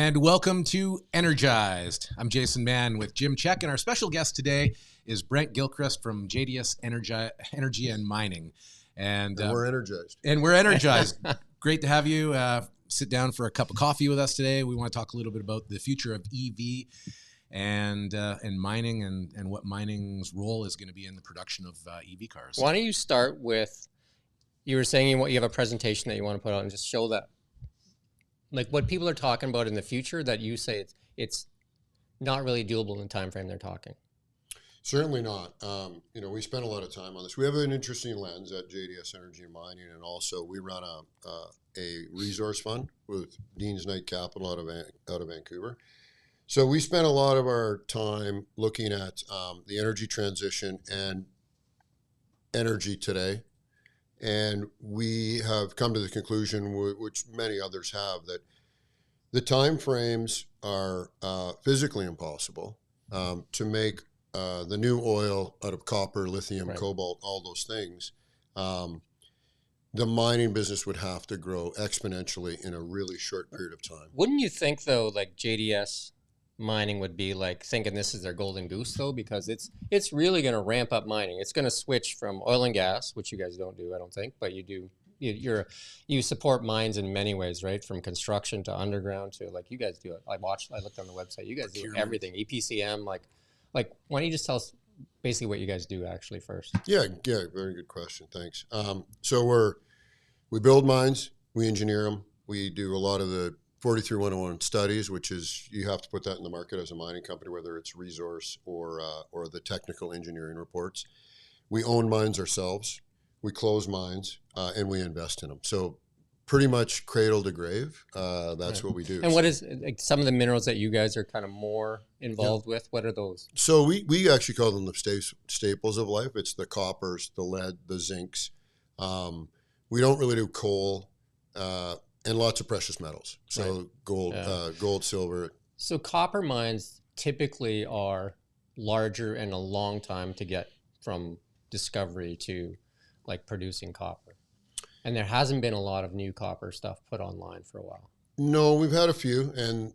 And welcome to Energized. I'm Jason Mann with Jim Czek, and our special guest today is Brent Gilchrist from JDS Energy and Mining. And we're energized. And we're energized. Great to have you sit down for a cup of coffee with us today. We want to talk a little bit about the future of EV and mining and what mining's role is going to be in the production of EV cars. Why don't you start with, you were saying you have a presentation that you want to put out and just show that, like what people are talking about in the future that you say it's not really doable in the time frame they're talking. Certainly not. We spent a lot of time on this. We have an interesting lens at JDS Energy and Mining, and also we run a resource fund with Dean's Knight Capital out of Vancouver. So we spent a lot of our time looking at the energy transition and energy today. And we have come to the conclusion, which many others have, that the time frames are physically impossible to make the new oil out of copper, lithium, right, cobalt, all those things. The mining business would have to grow exponentially in a really short period of time. Wouldn't you think, though, like JDS Mining would be like thinking this is their golden goose, though, because it's really going to ramp up mining. It's going to switch from oil and gas, which you guys don't do, I don't think, but you do. You support mines in many ways, right? From construction to underground to, like, you guys do it. I looked on the website. You guys do everything. EPCM, like why don't you just tell us basically what you guys do actually first? Yeah, very good question. Thanks. So we build mines, we engineer them, we do a lot of the 43-101 studies, which is you have to put that in the market as a mining company, whether it's resource or the technical engineering reports. We own mines ourselves, we close mines, and we invest in them. So pretty much cradle to grave, that's right, what we do. And what is like some of the minerals that you guys are kind of more involved with? What are those? So we actually call them the staples of life. It's the coppers, the lead, the zincs. We don't really do coal. And lots of precious metals. So right, gold, silver. So copper mines typically are larger and a long time to get from discovery to like producing copper. And there hasn't been a lot of new copper stuff put online for a while. No, we've had a few, and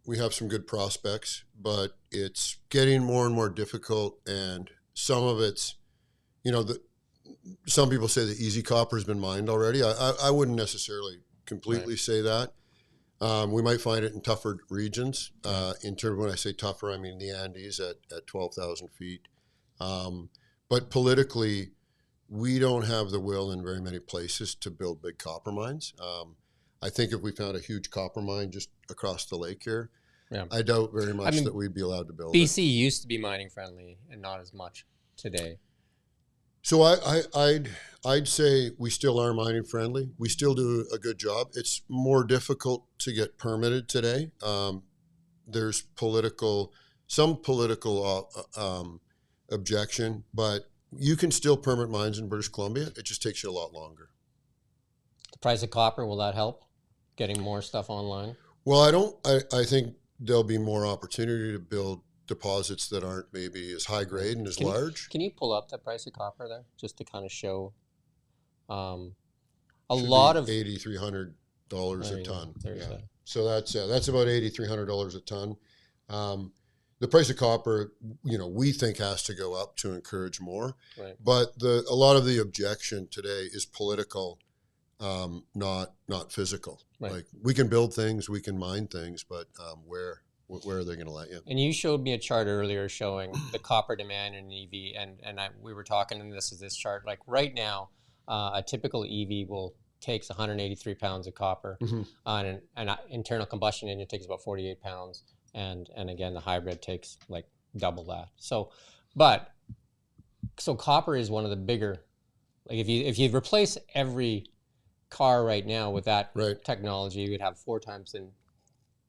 we have some good prospects, but it's getting more and more difficult, and some of it's, some people say the easy copper has been mined already. I wouldn't necessarily completely right, say that. We might find it in tougher regions. In terms, when I say tougher, I mean the Andes at 12,000 feet. But politically, we don't have the will in very many places to build big copper mines. I think if we found a huge copper mine just across the lake here, yeah, I doubt very much that we'd be allowed to build BC it. Used to be mining friendly and not as much today. So I'd say we still are mining friendly. We still do a good job. It's more difficult to get permitted today. There's some political objection, but you can still permit mines in British Columbia. It just takes you a lot longer. The price of copper, will that help getting more stuff online? Well, I think there'll be more opportunity to build deposits that aren't maybe as high grade and as large. Can you pull up the price of copper there just to kind of show a lot of $8,300 a ton. Yeah. So that's about $8,300 a ton. The price of copper, we think has to go up to encourage more. Right. But a lot of the objection today is political, not physical. Right. Like we can build things, we can mine things, but where are they going to let you? And you showed me a chart earlier showing the copper demand in an EV, and we were talking, and this is this chart. Like right now, a typical EV takes 183 pounds of copper. Mm-hmm. And an internal combustion engine takes about 48 pounds, and again the hybrid takes like double that. So copper is one of the bigger. Like if you replace every car right now with that right, technology, you would have 4 times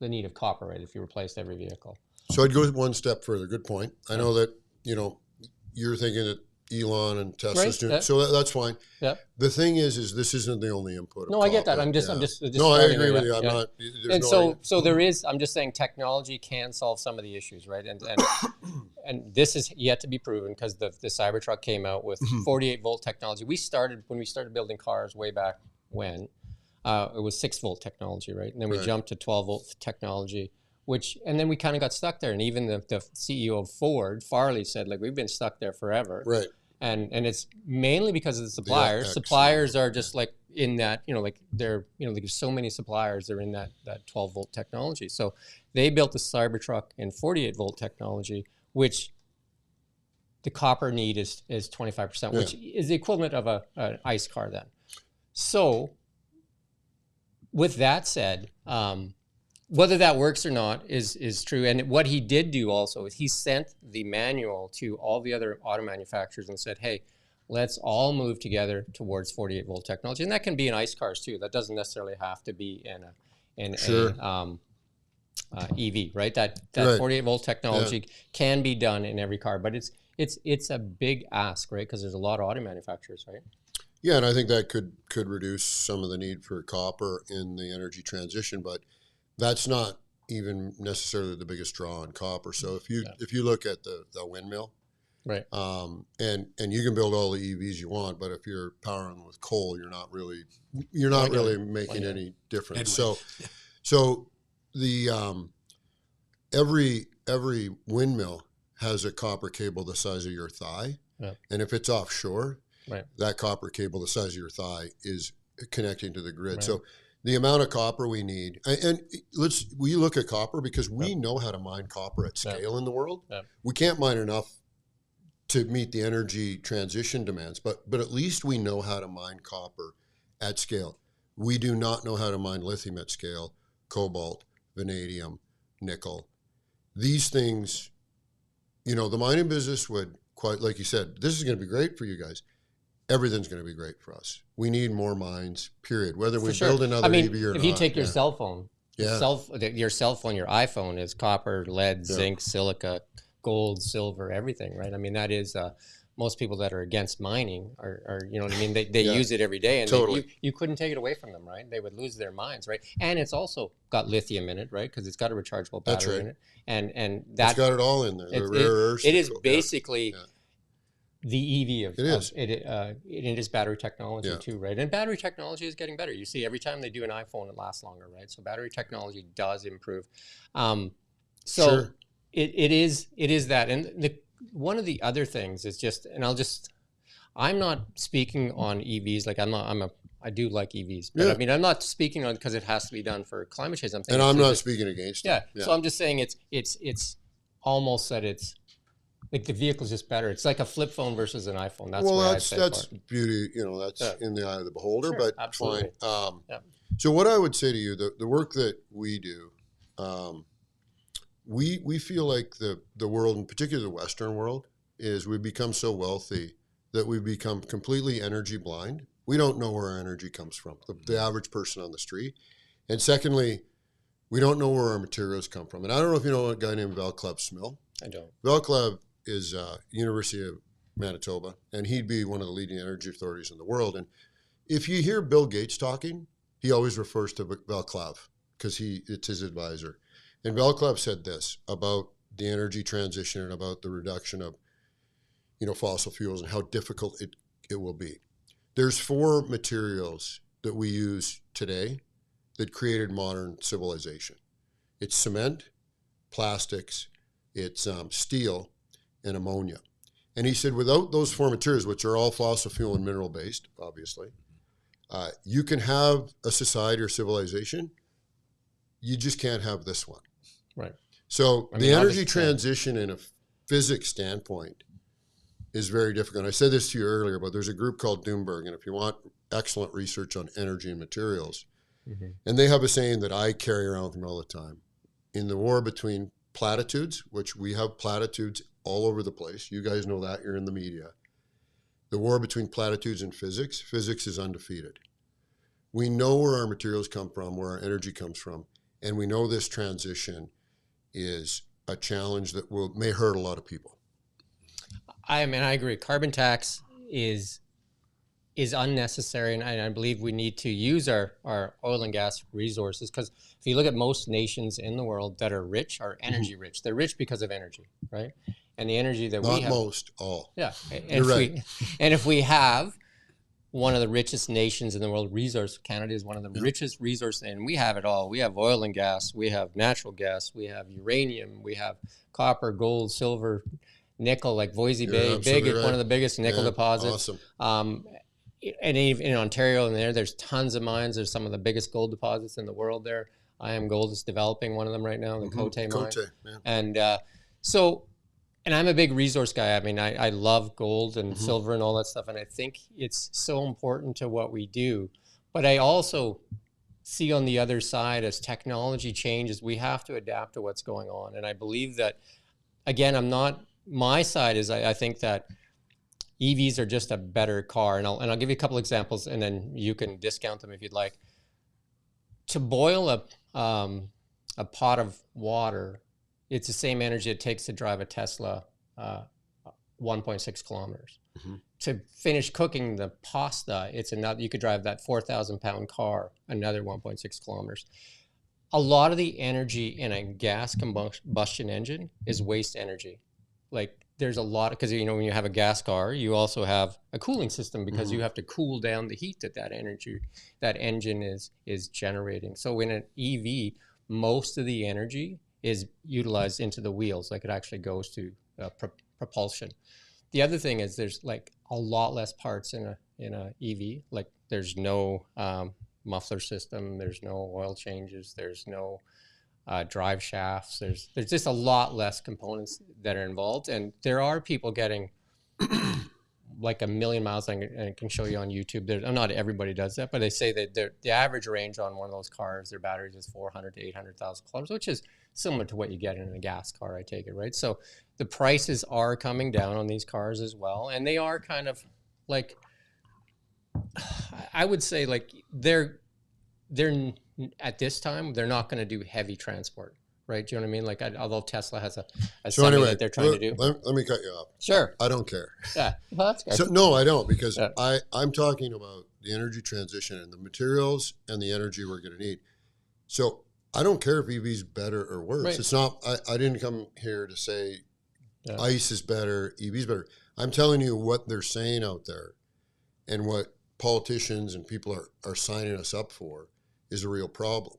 the need of copper, right, if you replaced every vehicle. So I'd go one step further. Good point. I know that, you're thinking that Elon and Tesla's doing it, so that's fine. Yeah. The thing is this isn't the only input. No, I get that. I'm just no, I agree with you. I'm not. And so there is. I'm just saying technology can solve some of the issues, right? And this is yet to be proven because the Cybertruck came out with 48 volt technology. When we started building cars way back when, it was 6-volt technology, right? And then we Right. jumped to 12-volt technology, and then we kind of got stuck there. And even the CEO of Ford, Farley, said, like, we've been stuck there forever. Right. And it's mainly because of the suppliers. X, Suppliers are just like in that, like they're, like there's so many suppliers, they're in that 12-volt technology. So they built the Cybertruck in 48-volt technology, which the copper need is 25%, which is the equivalent of an ICE car then. So with that said, whether that works or not is true. And what he did do also is he sent the manual to all the other auto manufacturers and said, hey, let's all move together towards 48-volt technology. And that can be in ICE cars too. That doesn't necessarily have to be in EV, right? That Right. 48-volt technology can be done in every car, but it's a big ask, right? Because there's a lot of auto manufacturers, right? Yeah, and I think that could reduce some of the need for copper in the energy transition, but that's not even necessarily the biggest draw on copper. So if you look at the windmill, right, and you can build all the EVs you want, but if you're powering with coal, you're not really making any difference. So the every windmill has a copper cable the size of your thigh, and if it's offshore, that copper cable the size of your thigh is connecting to the grid. Right. So the amount of copper we need, and we look at copper because we know how to mine copper at scale in the world. We can't mine enough to meet the energy transition demands, but at least we know how to mine copper at scale. We do not know how to mine lithium at scale, cobalt, vanadium, nickel. These things, the mining business would, quite like you said, this is going to be great for you guys. Everything's going to be great for us. We need more mines, period. Whether we build another EV or not. If you take your cell phone, your cell phone, your iPhone is copper, lead, zinc, silica, gold, silver, everything, right? I mean, that is most people that are against mining are you know what I mean? They use it every day, and you couldn't take it away from them, right? They would lose their minds, right? And it's also got lithium in it, right? Because it's got a rechargeable battery in it, and that's got it all in there. The rare earths. It is basically. The EV it is battery technology too, right? And battery technology is getting better. You see, every time they do an iPhone, it lasts longer, right? So battery technology does improve. It is that. And one of the other things is just, and I'm not speaking on EVs. Like I do like EVs, but I mean, I'm not speaking on because it has to be done for climate change. I'm not speaking against it. So I'm just saying it's almost that it's. Like the vehicle's just better. It's like a flip phone versus an iPhone. That's beauty. That's in the eye of the beholder. But absolutely. Fine. So what I would say to you, the work that we do, we feel like the world, in particular the Western world, is we've become so wealthy that we've become completely energy blind. We don't know where our energy comes from. The average person on the street, and secondly, we don't know where our materials come from. And I don't know if you know a guy named Václav Smil. I don't. Václav is University of Manitoba, and he'd be one of the leading energy authorities in the world. And if you hear Bill Gates talking, he always refers to Václav because it's his advisor. And Václav said this about the energy transition and about the reduction of fossil fuels and how difficult it will be. There's 4 materials that we use today that created modern civilization. It's cement, plastics, it's steel, and ammonia. And he said, without those 4 materials, which are all fossil fuel and mineral based, obviously, you can have a society or civilization. You just can't have this one. Right. So the energy transition in a physics standpoint is very difficult. I said this to you earlier, but there's a group called Doomberg, and if you want excellent research on energy and materials, and they have a saying that I carry around with me all the time. In the war between platitudes, which we have platitudes all over the place. You guys know that. You're in the media. The war between platitudes and physics is undefeated. We know where our materials come from, where our energy comes from, and we know this transition is a challenge that may hurt a lot of people. I agree. Carbon tax is unnecessary, and I believe we need to use our oil and gas resources, because if you look at most nations in the world that are rich, are energy rich. They're rich because of energy, right? And the energy that we have. Not most, all. Yeah. You're right. If we have one of the richest nations in the world. Canada is one of the richest resources, and we have it all. We have oil and gas, we have natural gas, we have uranium, we have copper, gold, silver, nickel, like Voisey Bay, one of the biggest nickel deposits. Awesome. And even in Ontario, there's tons of mines. There's some of the biggest gold deposits in the world there. IM Gold is developing one of them right now, the Cote mine. And and I'm a big resource guy. I mean, I love gold and silver and all that stuff. And I think it's so important to what we do. But I also see on the other side, as technology changes, we have to adapt to what's going on. And I believe that, again, my side is I think that EVs are just a better car. And I'll give you a couple examples, and then you can discount them if you'd like. To boil a pot of water, it's the same energy it takes to drive a Tesla 1.6 kilometers. To finish cooking the pasta, it's another. You could drive that 4,000-pound car another 1.6 kilometers. A lot of the energy in a gas combustion engine is waste energy. Like, there's a lot, because when you have a gas car, you also have a cooling system, because you have to cool down the heat that engine is generating. So in an EV, most of the energy is utilized into the wheels. Like, it actually goes to propulsion. The other thing is there's like a lot less parts in a EV. Like, there's no muffler system, there's no oil changes, there's no drive shafts. There's just a lot less components that are involved, and there are people getting like 1,000,000 miles. I can show you on YouTube. Not everybody does that, but they say that the average range on one of those cars, their batteries is 400 to 800,000 kilometers, which is similar to what you get in a gas car, I take it, right? So the prices are coming down on these cars as well, and they are kind of like, I would say, like, they're at this time, they're not going to do heavy transport, right? Do you know what I mean? Like, although Tesla has a semi that they're trying to do. Let me cut you off. Sure. I don't care. Yeah. Well, that's good. So, no, I don't, because I'm talking about the energy transition and the materials and the energy we're going to need. So I don't care if EV's better or worse. Right. It's not. I didn't come here to say ICE is better, EV's better. I'm telling you what they're saying out there, and what politicians and people are signing us up for is a real problem.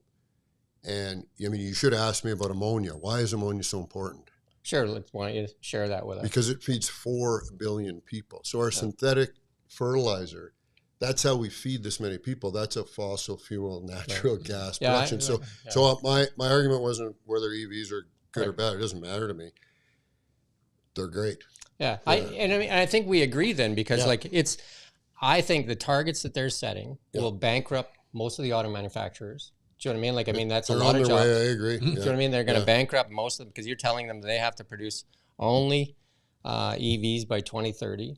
And I mean, you should ask me about ammonia. Why is ammonia so important? Sure. Why don't you share that with us? Because it feeds 4 billion people. So our synthetic fertilizer, that's how we feed this many people. That's a fossil fuel, natural gas production. So my argument wasn't whether EVs are good or bad. It doesn't matter to me. They're great. Yeah. I think we agree then, because I think the targets that they're setting will bankrupt most of the auto manufacturers. Do you know what I mean? Like, I mean, that's a lot of jobs. I agree. Do you know what I mean? They're going to bankrupt most of them, because you're telling them they have to produce only EVs by 2030.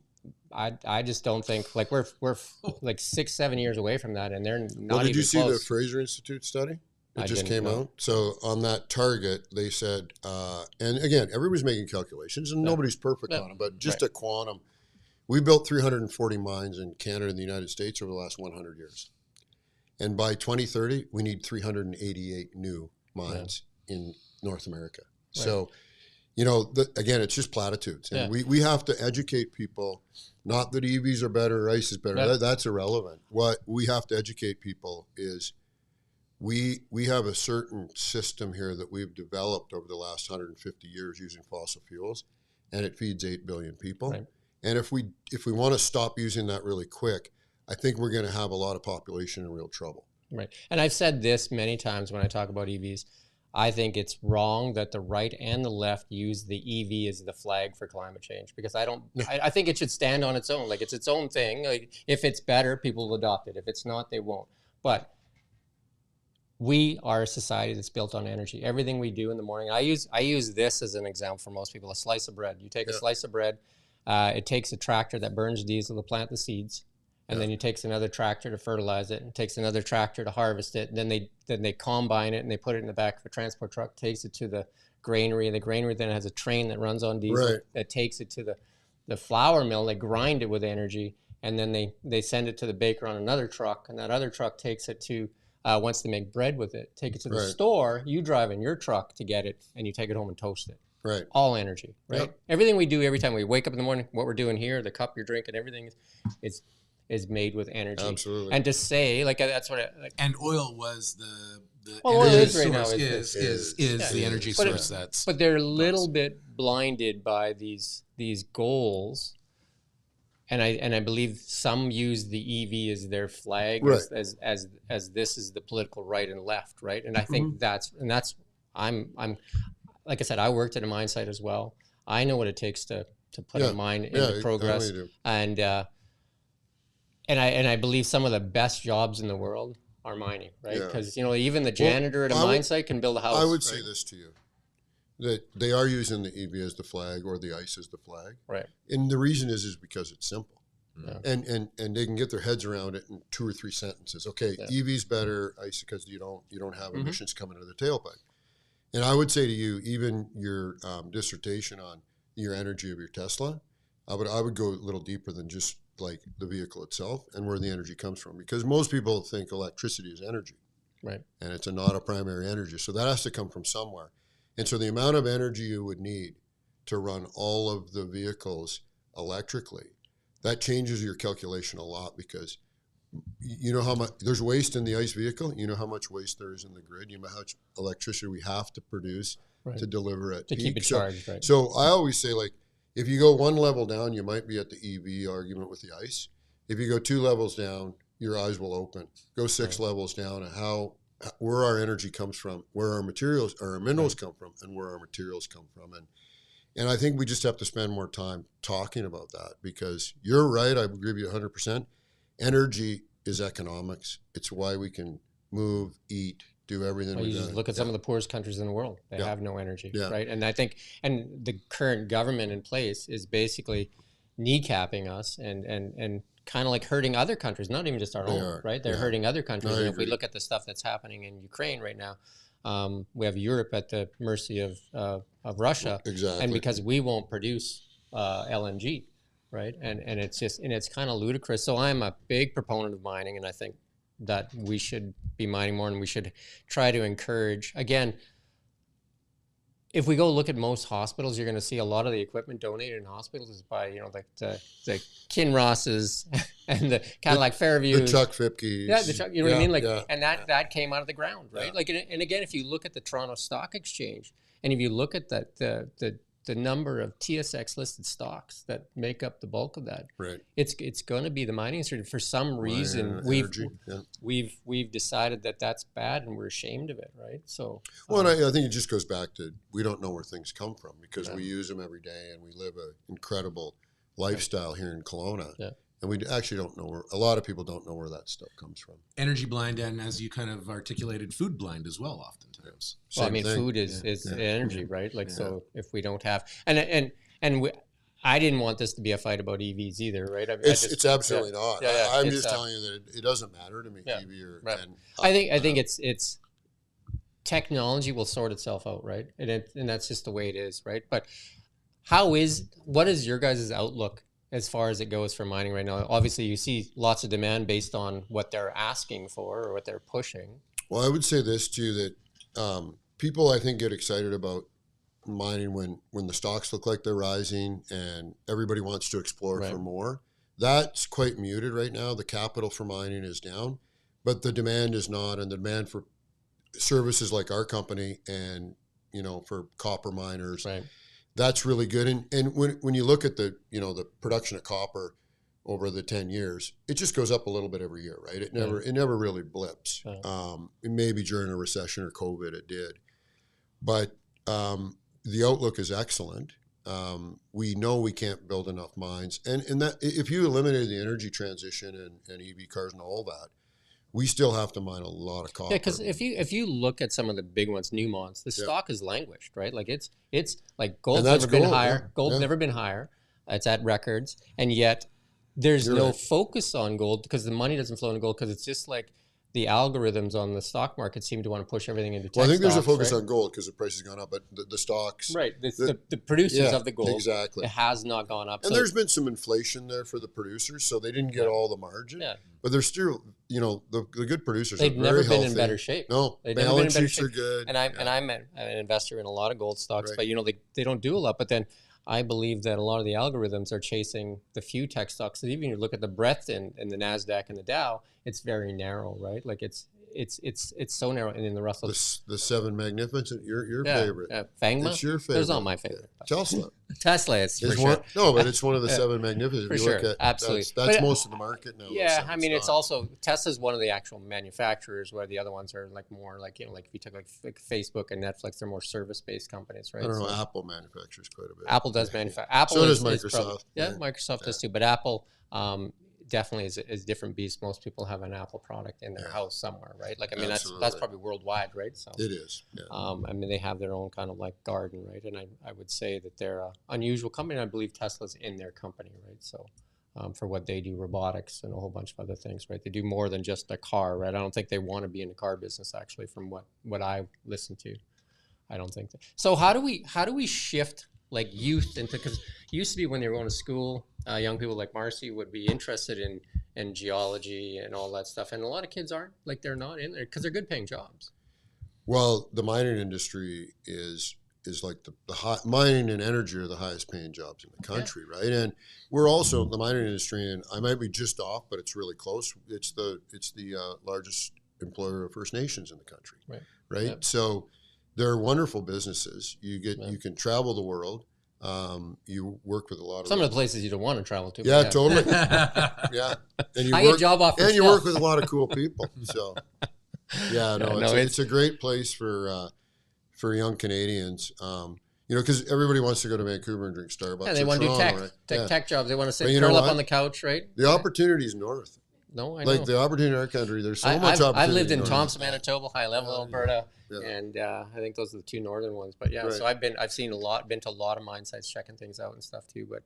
I just don't think, like, we're like 6-7 years away from that, and they're not even close. Did you see the Fraser Institute study? It just came out. So on that target, they said, and again, everybody's making calculations, and nobody's perfect on them, but just a quantum. We built 340 mines in Canada and the United States over the last 100 years. And by 2030, we need 388 new mines in North America. Right. So, again, it's just platitudes. And we have to educate people, not that EVs are better or ICE is better. Yeah. That's irrelevant. What we have to educate people is we have a certain system here that we've developed over the last 150 years using fossil fuels, and it feeds 8 billion people. Right. And if we want to stop using that really quick, I think we're going to have a lot of population in real trouble. Right. And I've said this many times when I talk about EVs. I think it's wrong that the right and the left use the EV as the flag for climate change, because I think it should stand on its own. Like, it's its own thing. Like, if it's better, people will adopt it. If it's not, they won't. But we are a society that's built on energy. Everything we do in the morning, I use this as an example for most people, a slice of bread. You take a slice of bread, it takes a tractor that burns diesel to plant the seeds. And then it takes another tractor to fertilize it, and it takes another tractor to harvest it. And then they combine it, and they put it in the back of a transport truck, takes it to the granary. The granary then has a train that runs on diesel that takes it to the flour mill. They grind it with energy, and then they send it to the baker on another truck, and that other truck takes it to, once they make bread with it, take it to the store. You drive in your truck to get it, and you take it home and toast it. Right. All energy, right? Yep. Everything we do every time we wake up in the morning, what we're doing here, the cup you're drinking, everything is is made with energy. Absolutely. And to say like that's what and oil was the well, oil energy is right now source is the energy But source that's but they're a little bit blinded by these goals. And I believe some use the EV as their flag, Right. as this is the political right and left, right? And I think that's I'm like I said, I worked at a mine site as well. I know what it takes to put a mine into progress, and I believe some of the best jobs in the world are mining, right? Because even the janitor at a mine site can build a house. I would say this to you, that they are using the EV as the flag or the ICE as the flag, right? And the reason is because it's simple, Yeah. and they can get their heads around it in 2 or 3 sentences. Okay, EV's better, ICE, because you don't have emissions coming out of the tailpipe. And I would say to you, even your dissertation on your energy of your Tesla, I would go a little deeper than just like the vehicle itself and where the energy comes from, because most people think electricity is energy, right? And it's not a primary energy, so that has to come from somewhere. And so the amount of energy you would need to run all of the vehicles electrically, that changes your calculation a lot, because you know how much there's waste in the ICE vehicle. You know how much waste there is in the grid. You know how much electricity we have to produce to deliver at to peak. keep it charged, right? So I always say, like, if you go one level down, you might be at the EV argument with the ICE. If you go 2 levels down, your eyes will open. Go 6 levels down, and where our energy comes from, where our materials, our minerals come from, and where our materials come from. And I think we just have to spend more time talking about that, because you're right. I agree with you 100%. Energy is economics. It's why we can move, eat, do everything. Well, you just look at some of the poorest countries in the world. They have no energy, right? And I think, and the current government in place is basically kneecapping us and kind of like hurting other countries, not even just our own, right? They're hurting other countries. And if we look at the stuff that's happening in Ukraine right now, we have Europe at the mercy of Russia, Exactly. and because we won't produce LNG, right? And it's kind of ludicrous. So I'm a big proponent of mining, and I think that we should be mining more, and we should try to encourage. Again, if we go look at most hospitals, you're going to see a lot of the equipment donated in hospitals is by the Kinross's and the kind of like Fairview, the Chuck Fipke's. Yeah, the Chuck, you know what I mean? Like, and that came out of the ground, right? Yeah. Like, and again, if you look at the Toronto Stock Exchange, and if you look at the number of TSX listed stocks that make up the bulk of that, right? It's going to be the mining industry. For some reason, we've decided that that's bad, and we're ashamed of it, right? So, well, and I think it just goes back to we don't know where things come from, because we use them every day, and we live an incredible lifestyle here in Kelowna. Yeah. And we actually don't know a lot of people don't know where that stuff comes from. Energy blind, and as you kind of articulated, food blind as well, oftentimes. Well, I mean, food is energy, right? Like, so if we don't have, and I didn't want this to be a fight about EVs either, right? I mean, it's absolutely not. Yeah, I'm just telling you that it doesn't matter to me, EV or. Right. And I think it's technology will sort itself out, right? And that's just the way it is, right? But what is your guys' outlook as far as it goes for mining right now? Obviously, you see lots of demand based on what they're asking for or what they're pushing. Well, I would say this too, that people, I think, get excited about mining when the stocks look like they're rising and everybody wants to explore for more. That's quite muted right now. The capital for mining is down, but the demand is not, and the demand for services like our company and for copper miners. Right. That's really good. And when you look at the production of copper over the 10 years, it just goes up a little bit every year, right? It never really blips. Maybe during a recession or COVID it did. But the outlook is excellent. We know we can't build enough mines. And that if you eliminated the energy transition and EV cars and all that, we still have to mine a lot of copper. Yeah, because if you look at some of the big ones, Newmont's, the stock has languished, right? Like it's like gold's never been higher. Yeah. Gold's never been higher. It's at records, and yet there's no focus on gold because the money doesn't flow into gold, because it's just like the algorithms on the stock market seem to want to push everything into tech. Well, I think there's a focus right? on gold because the price has gone up, but the stocks, right? The producers of the gold, exactly, it has not gone up. And so there's been some inflation there for the producers, so they didn't get all the margin. Yeah. But they're still, the good producers. They've never been healthy. In better shape. No, they've balance never been in better sheets shape. are good. And I'm an investor in a lot of gold stocks, but they don't do a lot. But then I believe that a lot of the algorithms are chasing the few tech stocks. So even if you look at the breadth in the NASDAQ and the Dow, it's very narrow, right? Like it's so narrow. And in the Russell, the seven magnificent, your favorite. Fangma? It's your favorite. There's not my favorite. Tesla. Tesla, it's for It's sure. No, but it's one of the seven magnificent. For If you sure, look at, absolutely. That's But, most of the market now. Yeah, I mean, it's also Tesla's one of the actual manufacturers, where the other ones are like more like like if you took like Facebook and Netflix, they're more service-based companies, right? I don't know. So Apple manufactures quite a bit. Apple does manufacture. Apple So is, does is probably, Microsoft. Microsoft does too. But Apple definitely is a different beast. Most people have an Apple product in their house somewhere, right? Like I mean, that's probably worldwide, right? So it is. Yeah. I mean, they have their own kind of like garden, right? And I would say that they're an unusual company. I believe Tesla's in their company, right? So for what they do, robotics and a whole bunch of other things, right? They do more than just a car, right? I don't think they want to be in the car business, actually, from what I listen to. I don't think that. So how do we shift like youth into, because it used to be when they were going to school, young people like Marcy would be interested in geology and all that stuff, and a lot of kids aren't, like they're not in there because they're good paying jobs. Well, the mining industry is like the mining and energy are the highest paying jobs in the country, right? And we're also the mining industry, and I might be just off, but it's really close. It's the largest employer of First Nations in the country, right? Yep. So they're wonderful businesses. You can travel the world. You work with a lot of some of the places you don't want to travel to. Yeah, totally. Yeah, and you get job offers, and you work with a lot of cool people. So yeah, it's a great place for young Canadians. Because everybody wants to go to Vancouver and drink Starbucks. Yeah, they want to do tech, right? Tech jobs. They want to sit curl up on the couch, right? The opportunity's north. No, I know. Like the opportunity in our country, there's so much opportunity. I've lived in Thompson, Manitoba, high level Alberta, and I think those are the two northern ones. But yeah, so I've been to a lot of mine sites, checking things out and stuff too. But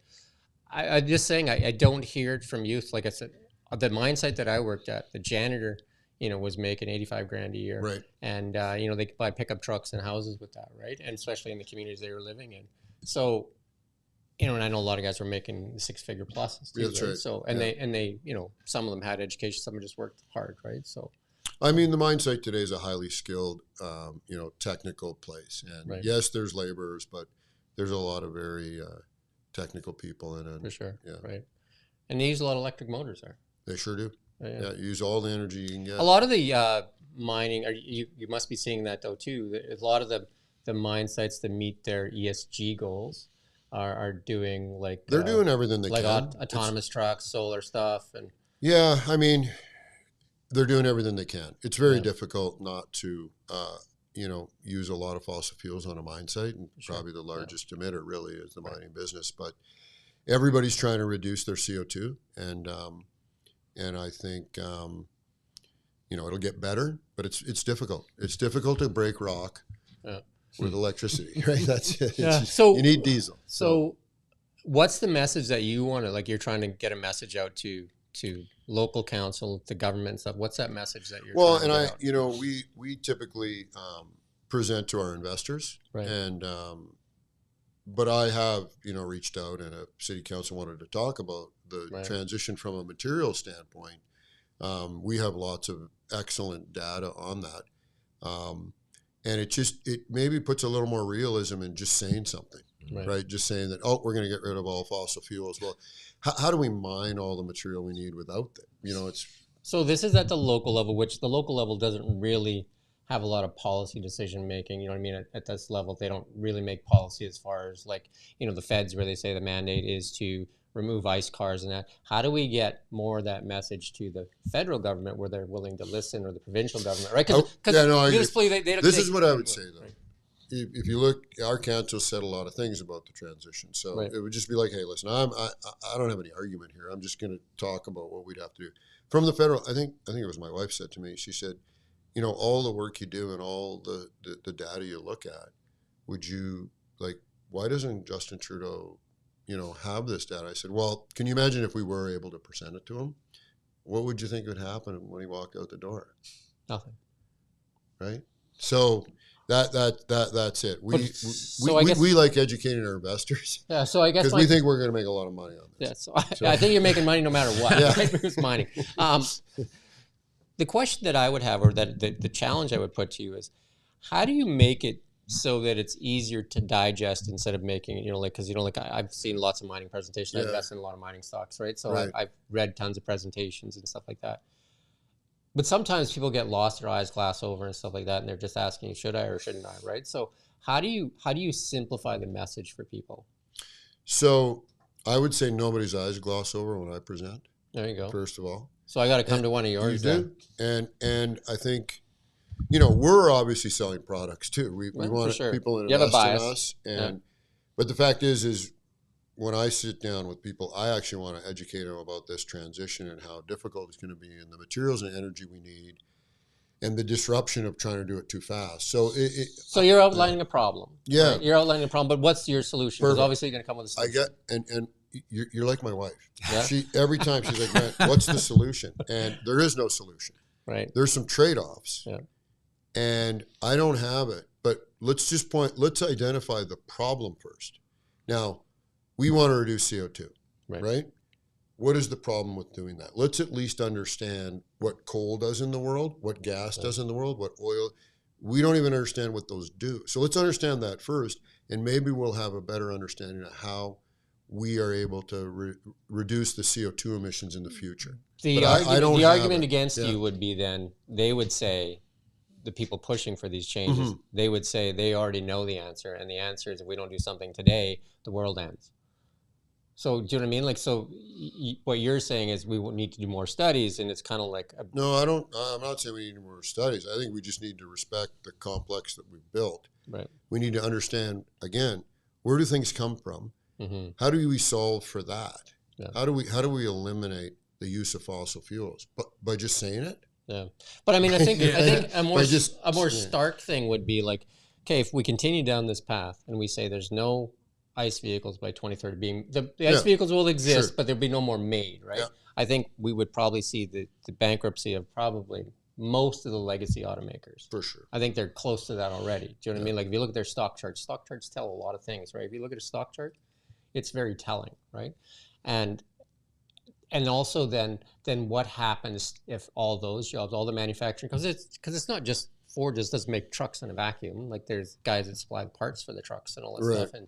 I'm just saying, I don't hear it from youth. Like I said, the mine site that I worked at, the janitor, was making $85,000 a year, right? And they could buy pickup trucks and houses with that, right? And especially in the communities they were living in. So. And I know a lot of guys were making six-figure pluses too. That's right. So they some of them had education, some of them just worked hard, right? So, I mean, the mine site today is a highly skilled, technical place, and yes, there's laborers, but there's a lot of very technical people in it. For sure, right? And they use a lot of electric motors there. They sure do. Yeah, use all the energy you can get. A lot of the mining, you must be seeing that though too. A lot of the mine sites that meet their ESG goals are doing they're doing everything they can, like autonomous trucks, solar stuff, and I mean, they're doing everything they can. It's very difficult not to use a lot of fossil fuels on a mine site, and probably the largest emitter really is the mining business. But everybody's trying to reduce their CO2, and I think it'll get better, but it's difficult. It's difficult to break rock. Yeah. With electricity, right? That's it. So you need diesel. So what's the message that you want to, like, you're trying to get a message out to local council, to government and stuff? What's that message that you're trying to get out? We typically present to our investors, right? And but I have reached out, and a city council wanted to talk about the transition from a material standpoint. We have lots of excellent data on that. And it maybe puts a little more realism in just saying something, right? Just saying that, we're going to get rid of all fossil fuels. Well, how do we mine all the material we need without them? It's so this is at the local level, which the local level doesn't really have a lot of policy decision making. You know what I mean? At this level, they don't really make policy as far as the feds, where they say the mandate is to remove ICE cars and that. How do we get more of that message to the federal government where they're willing to listen, or the provincial government, right? This is what I would say, though. Right. If you look, our council said a lot of things about the transition. So it would just be like, hey, listen, I don't have any argument here. I'm just going to talk about what we'd have to do. From the federal, I think it was my wife said to me, she said, all the work you do and all the data you look at, would you, why doesn't Justin Trudeau have this data? I said, well, can you imagine if we were able to present it to him? What would you think would happen when he walked out the door? Nothing. Right? So that's it. We like educating our investors. Yeah. So I guess because we think we're going to make a lot of money on this. Yeah. So I think you're making money no matter what. Yeah. It's mining. The question that I would have, or that the challenge I would put to you is, how do you make it so that it's easier to digest instead of making, like, because I've seen lots of mining presentations. I invest in a lot of mining stocks, right? So I've read tons of presentations and stuff like that. But sometimes people get lost, their eyes glass over and stuff like that, and they're just asking, should I or shouldn't I, right? So how do you simplify the message for people? So I would say nobody's eyes gloss over when I present. There you go. First of all. So I got to come to one of yours. You do. And I think, we're obviously selling products too. We want people to invest in us. But the fact is when I sit down with people, I actually want to educate them about this transition and how difficult it's going to be and the materials and energy we need and the disruption of trying to do it too fast. So so you're outlining a problem. Yeah. Right? You're outlining a problem, but what's your solution? Because obviously you're going to come with a solution. And you're like my wife. Yeah. Every time she's like, "Man, what's the solution?" And there is no solution. Right. There's some trade-offs. Yeah. And I don't have it. But let's identify the problem first. Now, we want to reduce CO2, right? What is the problem with doing that? Let's at least understand what coal does in the world, what gas does in the world, what oil. We don't even understand what those do. So let's understand that first, and maybe we'll have a better understanding of how we are able to reduce the CO2 emissions in the future. The argument against you would be then, they would say, the people pushing for these changes, they would say they already know the answer, and the answer is if we don't do something today, the world ends. So do you know what I mean? Like, so what you're saying is we need to do more studies, and it's kind of like... No, I don't. I'm not saying we need more studies. I think we just need to respect the complex that we've built. Right. We need to understand, again, where do things come from? How do we solve for that? Yeah. How do we eliminate the use of fossil fuels? But by just saying it? Yeah. But I mean, I think a more stark thing would be like, okay, if we continue down this path and we say there's no ICE vehicles by 2030, the ICE vehicles will exist, but there'll be no more made, right? Yeah. I think we would probably see the bankruptcy of probably most of the legacy automakers. For sure. I think they're close to that already. Do you know what I mean? Like if you look at their stock charts tell a lot of things, right? If you look at a stock chart, it's very telling, right? And also then what happens if all those jobs, all the manufacturing, because it's not just Ford just doesn't make trucks in a vacuum. Like there's guys that supply parts for the trucks and all that stuff.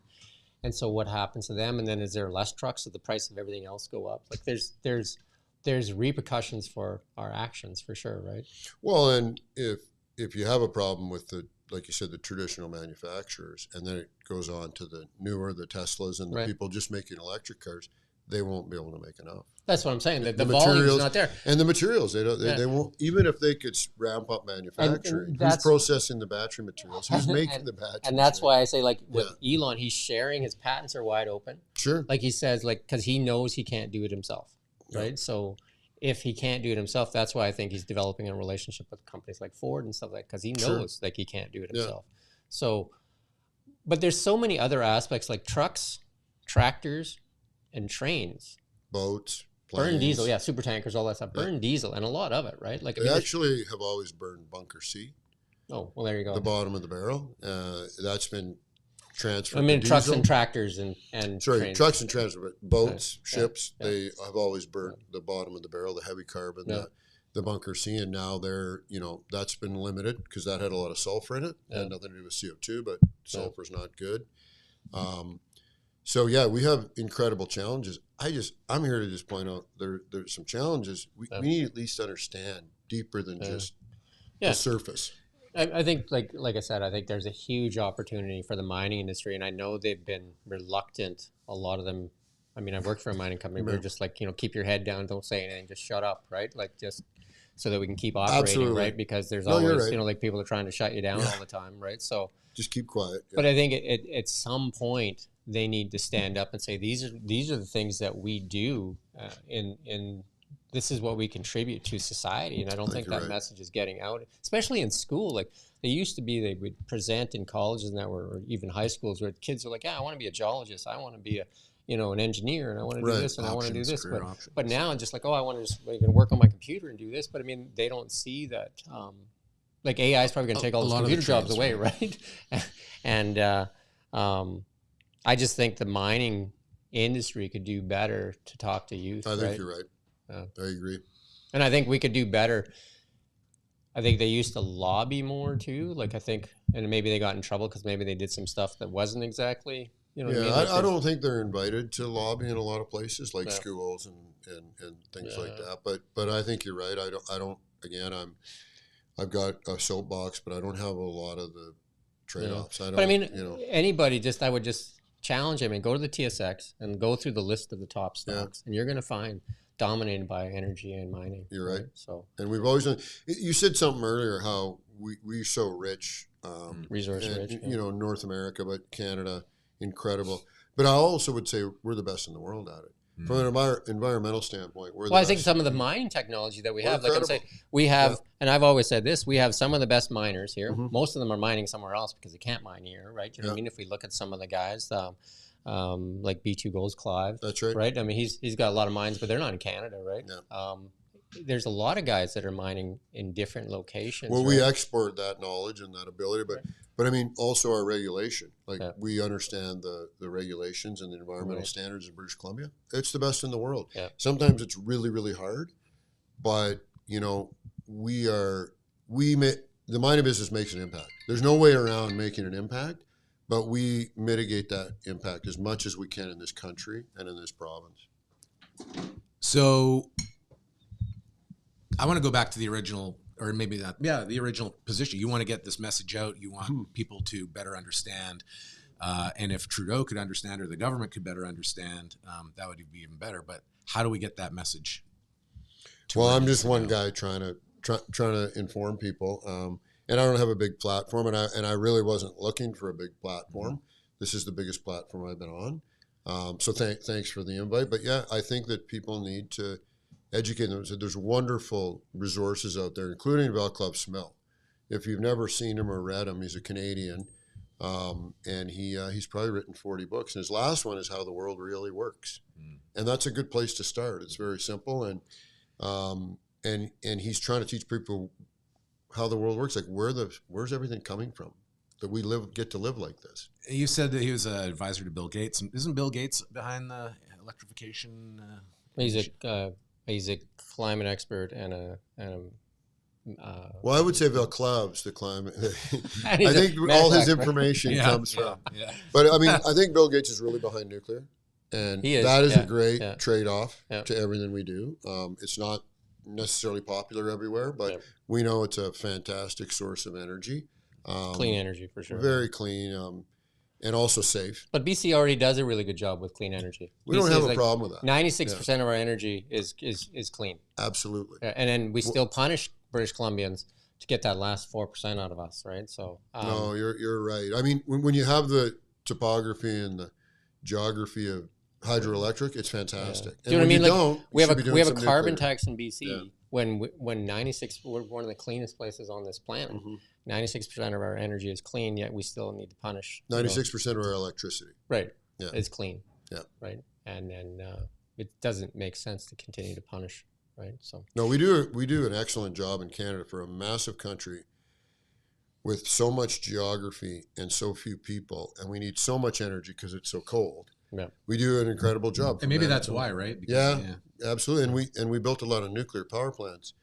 And so what happens to them? And then is there less trucks? So the price of everything else go up? Like there's repercussions for our actions for sure, right? Well, and if you have a problem with like you said, the traditional manufacturers, and then it goes on to the Teslas and the people just making electric cars, they won't be able to make enough. That's what I'm saying. The volume is not there. And the materials, they won't, even if they could ramp up manufacturing, who's processing the battery materials? Who's making the batteries? And that's why I say, like, with Elon, he's sharing, his patents are wide open. Sure. Like he says, like, because he knows he can't do it himself, right? So if he can't do it himself, that's why I think he's developing a relationship with companies like Ford and stuff like that, because he knows, like, he can't do it himself. So, but there's so many other aspects, like trucks, tractors, and trains. Boats. Planes. Burn diesel, super tankers, all that stuff. Burn diesel, and a lot of it, right? Like they actually have always burned bunker C. Oh, well, there you go. The bottom of the barrel. That's been transferred. I mean, trucks and tractors and trains. Trucks and tractors, but boats, ships. They have always burnt the bottom of the barrel, the heavy carbon, the bunker C, and now they're that's been limited because that had a lot of sulfur in it. It had nothing to do with CO2, but sulfur's not good. So we have incredible challenges. I'm here to just point out there's some challenges. We need to at least understand deeper than just the surface. I think, like I said, I think there's a huge opportunity for the mining industry, and I know they've been reluctant. A lot of them. I mean, I've worked for a mining company. We're just like, keep your head down, don't say anything, just shut up, right? Like just so that we can keep operating, right? Because there's always, like people are trying to shut you down all the time, right? So just keep quiet. But I think at some point they need to stand up and say these are the things that we do in this is what we contribute to society. And I don't think that message is getting out, especially in school. Like they would present in colleges or even high schools where kids are like, I want to be a geologist, I want to be an engineer, and I want to do this and I want to do this. But now I'm just like, I want to just work on my computer and do this. But I mean, they don't see that like AI is probably going to take all those computer jobs away, right? And I just think the mining industry could do better to talk to youth. I think you're right. I agree. And I think we could do better. I think they used to lobby more too. Like I think, and maybe they got in trouble because maybe they did some stuff that wasn't exactly, you know. Yeah, what I mean? Like I don't think they're invited to lobby in a lot of places like Yeah. schools and things like Yeah. that. But I think you're right. I don't. Again, I've got a soapbox, but I don't have a lot of the trade-offs. I don't. But I mean, you know, anybody I would just challenge him and go to the TSX and go through the list of the top stocks, and you're going to find dominated by energy and mining. You're right. So, and we've always done. You said something earlier how we're so rich, resource and, rich. you know, North America, but Canada, incredible. But I also would say we're the best in the world at it. From an environmental standpoint, we're the Well, I best. think some of the mining technology that we We're have, like I'm saying, incredible. we have, and I've always said this, we have some of the best miners here. Mhm. Most of them are mining somewhere else because they can't mine here, right? You know what I Yeah. mean? If we look at some of the guys, like B2 Gold's Clive, That's right. right? I mean, he's got a lot of mines, but they're not in Canada, right? Yeah. There's a lot of guys that are mining in different locations. Well, right? we export that knowledge and that ability, but I mean also our regulation. Like Yeah. we understand the regulations and the environmental Right. standards of British Columbia. It's the best in the world. Yeah. Sometimes it's really, really hard, but you know, the mining business makes an impact. There's no way around making an impact, but we mitigate that impact as much as we can in this country and in this province. So I want to go back to the original, or maybe not, the original position. You want to get this message out. You want people to better understand. And if Trudeau could understand or the government could better understand, that would be even better. But how do we get that message? Well, I'm just one guy trying to inform people, and I don't have a big platform, and I really wasn't looking for a big platform. This is the biggest platform I've been on, so thanks for the invite. But yeah, I think that people need to educate them. So there's wonderful resources out there, including Vaclav Smil. If you've never seen him or read him, he's a Canadian, and he's probably written 40 books. And his last one is How the World Really Works, and that's a good place to start. It's very simple, and he's trying to teach people how the world works. Like where's everything coming from that we get to live like this? You said that he was an advisor to Bill Gates. Isn't Bill Gates behind the electrification? He's a climate expert and a Well, I would say Vaclav's the climate. I he's a think matter all of his fact, right? information comes from. Yeah. But I mean, I think Bill Gates is really behind nuclear, and He is, that is yeah, a great yeah. trade-off Yeah. to everything we do. It's not necessarily popular everywhere, but Yeah. we know it's a fantastic source of energy. Clean energy for sure. Very clean, and also safe. But BC already does a really good job with clean energy. We don't BC have is a problem with that. 96% of our energy is clean. Absolutely. And then we still punish British Columbians to get that last 4% out of us, right? So No, you're right. I mean, when you have the topography and the geography of hydroelectric, it's fantastic. Do you know what I mean? Like, we have a a carbon nuclear. tax in BC when 96 we're one of the cleanest places on this planet. 96% of our energy is clean, yet we still need to punish 96% of our electricity. Right. Yeah. It's clean. Yeah. Right. And then it doesn't make sense to continue to punish. Right. So No, we do an excellent job in Canada for a massive country with so much geography and so few people, and we need so much energy because it's so cold. yeah. We do an incredible job. And maybe that's Manitoba. why, right? Yeah, absolutely. And we built a lot of nuclear power plants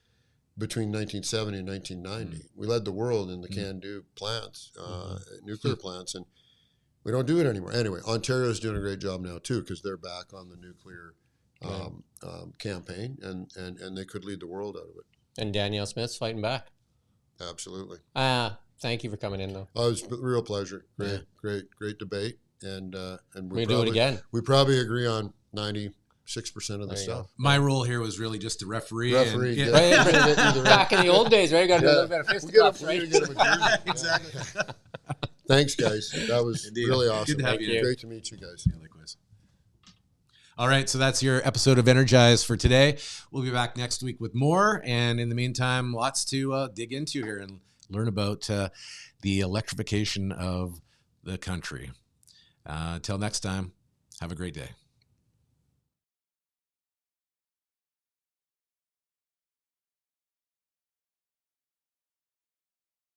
between 1970 and 1990. We led the world in the can-do plants, nuclear plants, and we don't do it anymore. Anyway, Ontario's doing a great job now too because they're back on the nuclear campaign, and they could lead the world out of it. And Danielle Smith's fighting back. Absolutely. Thank you for coming in though. Oh, it was a real pleasure. Great debate, and We do it again. We probably agree on 96% of the There you stuff. My role here was really just to referee. Referee, and, yeah. Back in the old days, right? You got to do a little bit of We fisticuffs, gotta right? get him a jersey. Exactly. Thanks, guys. That was Indeed. really awesome. Good to have Thank you. you. Great to meet you guys. Yeah, likewise. All right, so that's your episode of Energized for today. We'll be back next week with more, and in the meantime, lots to dig into here and learn about the electrification of the country. Until next time, have a great day.